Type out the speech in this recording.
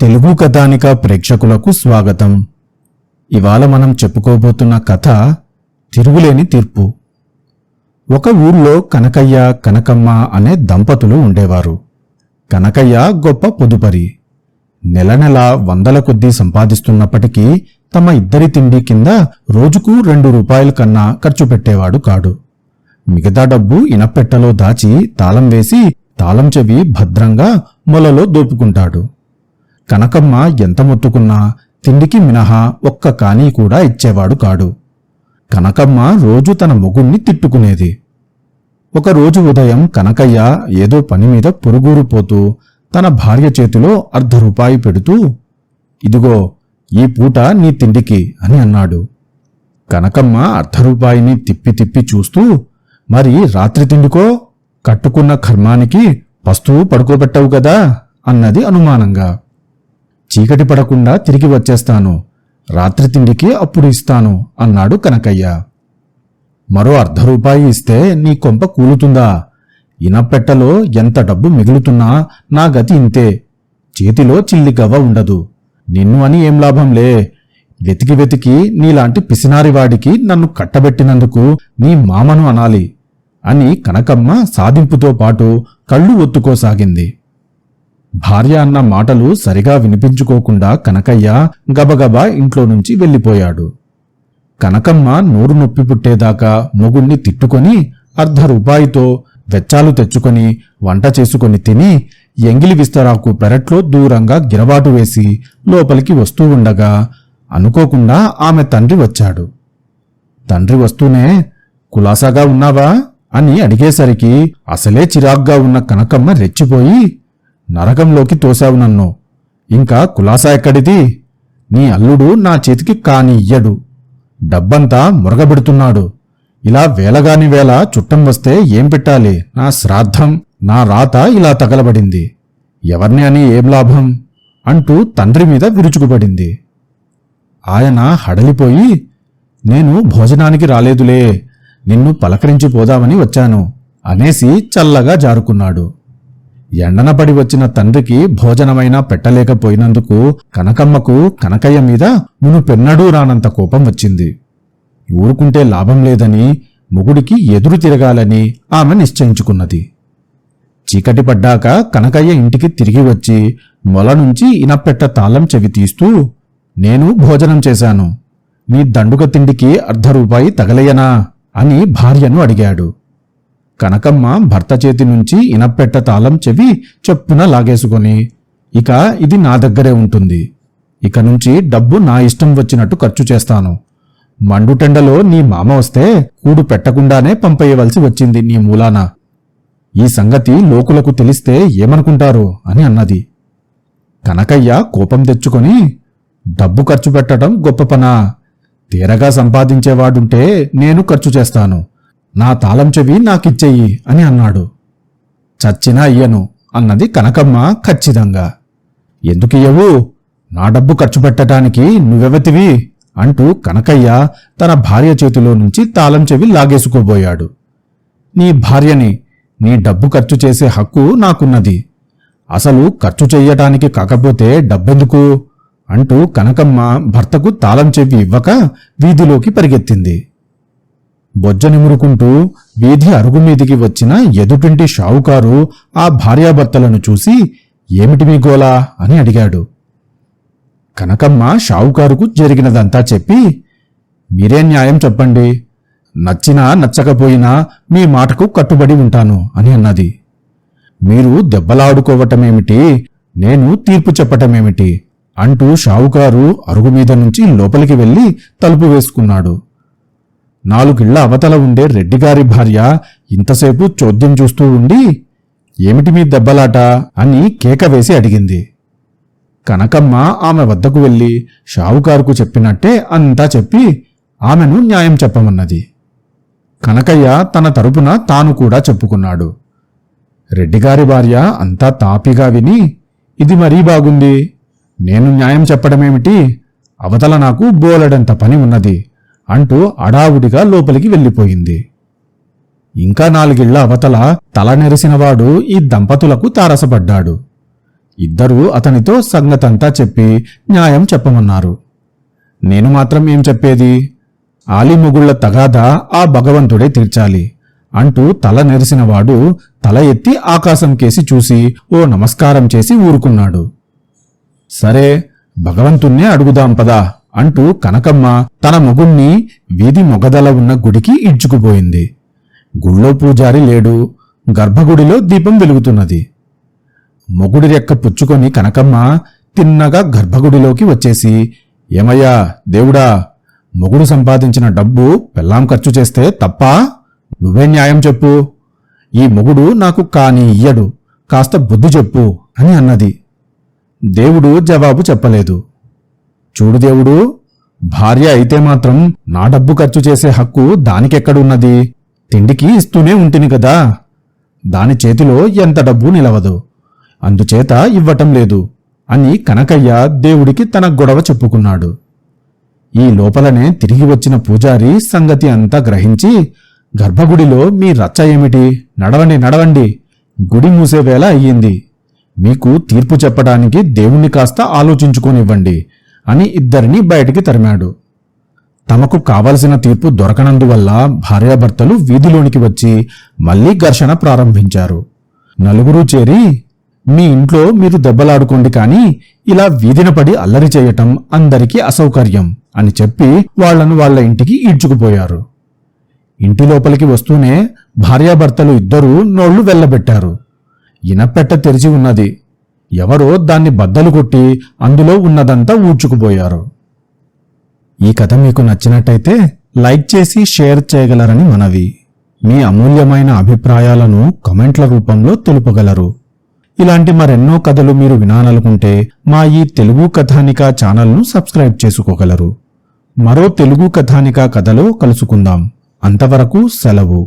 తెలుగు కథానిక ప్రేక్షకులకు స్వాగతం. ఇవాళ మనం చెప్పుకోబోతున్న కథ తిరుగులేని తీర్పు. ఒక ఊర్లో కనకయ్య, కనకమ్మ అనే దంపతులు ఉండేవారు. కనకయ్య గొప్ప పొదుపరి. నెల నెల వందల కొద్దీ సంపాదిస్తున్నప్పటికీ తమ ఇద్దరి తిండి కింద రోజుకు 2 రూపాయల కన్నా ఖర్చు పెట్టేవాడు కాడు. మిగతా డబ్బు ఇనపెట్టెలో దాచి తాళం వేసి తాళం చెవి భద్రంగా మొలలో దోపుకుంటాడు. కనకమ్మ ఎంత మొత్తుకున్నా తిండికి మినహా ఒక్క కానీ కూడా ఇచ్చేవాడు కాడు. కనకమ్మ రోజు తన మొగుణ్ణి తిట్టుకునేది. ఒకరోజు ఉదయం కనకయ్య ఏదో పని మీద పొరుగురు పోతూ తన భార్య చేతిలో ₹1 పెడుతూ, "ఇదిగో ఈ పూట నీ తిండికి" అని అన్నాడు. కనకమ్మ ₹1 తిప్పి తిప్పి చూస్తూ, "మరి రాత్రి తిండికో? కట్టుకున్న కర్మానికి పస్తూ పడుకోబెట్టవు గదా" అన్నది అనుమానంగా. "చీకటి పడకుండా తిరిగి వచ్చేస్తాను, రాత్రి తిండికి అప్పుడు ఇస్తాను" అన్నాడు కనకయ్య. "మరో ₹1 ఇస్తే నీ కొంప కూలుతుందా? ఇనపెట్టెలో ఎంత డబ్బు మిగులుతున్నా నా గతి ఇంతే. చేతిలో చిల్లి గవ్వ ఉండదు. నిన్ను అని ఏం లాభంలే. వెతికి వెతికి నీలాంటి పిసినారివాడికి నన్ను కట్టబెట్టినందుకు నీ మామను అనాలి" అని కనకమ్మ సాధింపుతో పాటు కళ్ళు ఒత్తుకోసాగింది. భార్య అన్న మాటలు సరిగా వినిపించుకోకుండా కనకయ్య గబగబా ఇంట్లో నుంచి వెళ్ళిపోయాడు. కనకమ్మ నోరు నొప్పి పుట్టేదాకా మొగుణ్ణి తిట్టుకొని ₹1 వెచ్చాలు తెచ్చుకొని వంట చేసుకొని తిని ఎంగిలి విస్తరాకు పెరట్లో దూరంగా గిరబాటు వేసి లోపలికి వస్తూ ఉండగా అనుకోకుండా ఆమె తండ్రి వచ్చాడు. తండ్రి వస్తూనే "కులాసాగా ఉన్నావా?" అని అడిగేసరికి అసలే చిరాగ్గా ఉన్న కనకమ్మ రెచ్చిపోయి, "నరకంలోకి తోశావు నన్ను. ఇంకా కులాసా ఎక్కడిది? నీ అల్లుడు నా చేతికి కాని ఇయ్యడు. డబ్బంతా మురగబెడుతున్నాడు. ఇలా వేలగాని వేళ చుట్టం వస్తే ఏం పెట్టాలి? నా శ్రాద్ధం, నా రాత ఇలా తగలబడింది. ఎవర్ని అని ఏం లాభం?" అంటూ తండ్రి మీద విరుచుకుపడింది. ఆయన హడలిపోయి, "నేను భోజనానికి రాలేదులే, నిన్ను పలకరించిపోదామని వచ్చాను" అనేసి చల్లగా జారుకున్నాడు. ఎండనపడి వచ్చిన తండ్రికి భోజనమైనా పెట్టలేకపోయినందుకు కనకమ్మకు కనకయ్య మీద మునుపెన్నడూ రానంత కోపం వచ్చింది. ఊరుకుంటే లాభం లేదని మొగుడికి ఎదురు తిరగాలని ఆమె నిశ్చయించుకున్నది. చీకటి పడ్డాక కనకయ్య ఇంటికి తిరిగి వచ్చి మొల నుంచి ఇనపెట్ట తాళం చెవి తీస్తూ, "నేను భోజనం చేశాను. నీ దండుగ తిండికి ₹1 తగలయ్యనా?" అని భార్యను అడిగాడు. కనకమ్మ భర్త చేతి నుంచి ఇనపెట్ట తాళం చెవి చెప్పున లాగేసుకొని, "ఇక ఇది నా దగ్గరే ఉంటుంది. ఇక నుంచి డబ్బు నా ఇష్టం వచ్చినట్టు ఖర్చు చేస్తాను. మండుటెండలో నీ మామ వస్తే కూడు పెట్టకుండానే పంపేయవలసి వచ్చింది నీ మూలాన. ఈ సంగతి లోకులకు తెలిస్తే ఏమనుకుంటారు" అని అన్నది. కనకయ్య కోపం తెచ్చుకొని, "డబ్బు ఖర్చు పెట్టడం గొప్ప పనా? తీరగా సంపాదించేవాడుంటే నేను ఖర్చు చేస్తాను. నా తాళం చెవి నాకిచ్చెయ్యి" అని అన్నాడు. "చచ్చినా ఇయ్యను" అన్నది కనకమ్మ ఖచ్చితంగా. "ఎందుకియ్యవు? నా డబ్బు ఖర్చు పెట్టడానికి నువ్వెవతివి?" అంటూ కనకయ్య తన భార్య చేతిలో నుంచి తాళం చెవి లాగేసుకోబోయాడు. "నీ భార్యని, నీ డబ్బు ఖర్చు చేసే హక్కు నాకున్నది. అసలు ఖర్చు చెయ్యటానికి కాకపోతే డబ్బెందుకు?" అంటూ కనకమ్మ భర్తకు తాళం చెవి ఇవ్వక వీధిలోకి పరిగెత్తింది. బొజ్జ నిమురుకుంటూ వీధి అరుగుమీదికి వచ్చిన ఎదుటింటి షావుకారు ఆ భార్యాభర్తలను చూసి, "ఏమిటి మీ గోలా?" అని అడిగాడు. కనకమ్మ షావుకారుకు జరిగినదంతా చెప్పి, "మీరే న్యాయం చెప్పండి. నచ్చినా నచ్చకపోయినా మీ మాటకు కట్టుబడి ఉంటాను" అని అన్నది. "మీరు దెబ్బలాడుకోవటమేమిటి, నేను తీర్పు చెప్పటమేమిటి?" అంటూ షావుకారు అరుగుమీద నుంచి లోపలికి వెళ్లి తలుపు వేసుకున్నాడు. 4 ఇళ్ల అవతల ఉండే రెడ్డిగారి భార్య ఇంతసేపు చోద్యం చూస్తూ ఉండి, "ఏమిటి మీ దెబ్బలాట?" అని కేక వేసి అడిగింది. కనకమ్మ ఆమె వద్దకు వెళ్లి షావుకారుకు చెప్పినట్టే అంతా చెప్పి ఆమెను న్యాయం చెప్పమన్నది. కనకయ్య తన తరపున తాను కూడా చెప్పుకున్నాడు. రెడ్డిగారి భార్య అంతా తాపిగా విని, "ఇది మరీ బాగుంది. నేను న్యాయం చెప్పడమేమిటి? అవతల నాకు బోలెడంత పని ఉన్నది" అంటూ అడావుడిగా లోపలికి వెళ్ళిపోయింది. ఇంకా 4 ఇళ్ల అవతల తల నెరిసినవాడు ఈ దంపతులకు తారసపడ్డాడు. ఇద్దరూ అతనితో సంగతంతా చెప్పి న్యాయం చెప్పమన్నారు. నేను మాత్రం ఏం చెప్పేది? ఆలిమొగుళ్ల తగాదా ఆ భగవంతుడే తీర్చాలి అంటూ తల నెరిసినవాడు తల ఎత్తి ఆకాశం కేసి చూసి ఓ నమస్కారం చేసి ఊరుకున్నాడు. సరే, భగవంతుణ్ణే అడుగుదాం పదా అంటూ కనకమ్మ తన మొగుణ్ణి వీధి మొగదల ఉన్న గుడికి ఇడ్చుకుపోయింది. గుళ్ళో పూజారి లేడు, గర్భగుడిలో దీపం వెలుగుతున్నది. మొగుడి రెక్క పుచ్చుకొని కనకమ్మ తిన్నగా గర్భగుడిలోకి వచ్చేసి, ఏమయ్యా దేవుడా, మొగుడు సంపాదించిన డబ్బు పెళ్ళాం ఖర్చు చేస్తే తప్పా? నువ్వే న్యాయం చెప్పు. ఈ మొగుడు నాకు కాని ఇయ్యడు, కాస్త బుద్ధి చెప్పు అని అన్నది. దేవుడు జవాబు చెప్పలేదు. చూడు దేవుడు, భార్య అయితే మాత్రం నా డబ్బు ఖర్చు చేసే హక్కు దానికెక్కడున్నది? తిండికి ఇస్తూనే ఉంటిని కదా. దాని చేతిలో ఎంత డబ్బు నిలవదు, అందుచేత ఇవ్వటం లేదు అని కనకయ్య దేవుడికి తన గొడవ చెప్పుకున్నాడు. ఈ లోపలనే తిరిగి వచ్చిన పూజారి సంగతి అంతా గ్రహించి, గర్భగుడిలో మీ రచ్చ ఏమిటి? నడవండి నడవండి, గుడి మూసే వేళ అయ్యింది. మీకు తీర్పు చెప్పడానికి దేవుణ్ణి కాస్త ఆలోచించుకోనివ్వండి అని ఇద్దరినీ బయటికి తరిమాడు. తమకు కావలసిన తీర్పు దొరకనందువల్ల భార్యాభర్తలు వీధిలోనికి వచ్చి మళ్లీ ఘర్షణ ప్రారంభించారు. నలుగురూ చేరి, మీ ఇంట్లో మీరు దెబ్బలాడుకోండి కానీ ఇలా వీధిన పడి అల్లరి చేయటం అందరికీ అసౌకర్యం అని చెప్పి వాళ్లను వాళ్ల ఇంటికి ఈడ్చుకుపోయారు. ఇంటి లోపలికి వస్తూనే భార్యాభర్తలు ఇద్దరూ నోళ్లు వెళ్లబెట్టారు. ఇనపెట్ట తెరిచి ఉన్నది. ఎవరో దాన్ని బద్దలు కొట్టి అందులో ఉన్నదంతా ఊడ్చుకుపోయారు. ఈ కథ మీకు నచ్చినట్టయితే లైక్ చేసి షేర్ చేయగలరని మనవి. మీ అమూల్యమైన అభిప్రాయాలను కామెంట్ల రూపంలో తెలుపగలరు. ఇలాంటి మరెన్నో కథలు మీరు వినాలనుకుంటే మా ఈ తెలుగు కథానిక ఛానల్ను సబ్స్క్రైబ్ చేసుకోగలరు. మరో తెలుగు కథానిక కథలో కలుసుకుందాం. అంతవరకు సెలవు.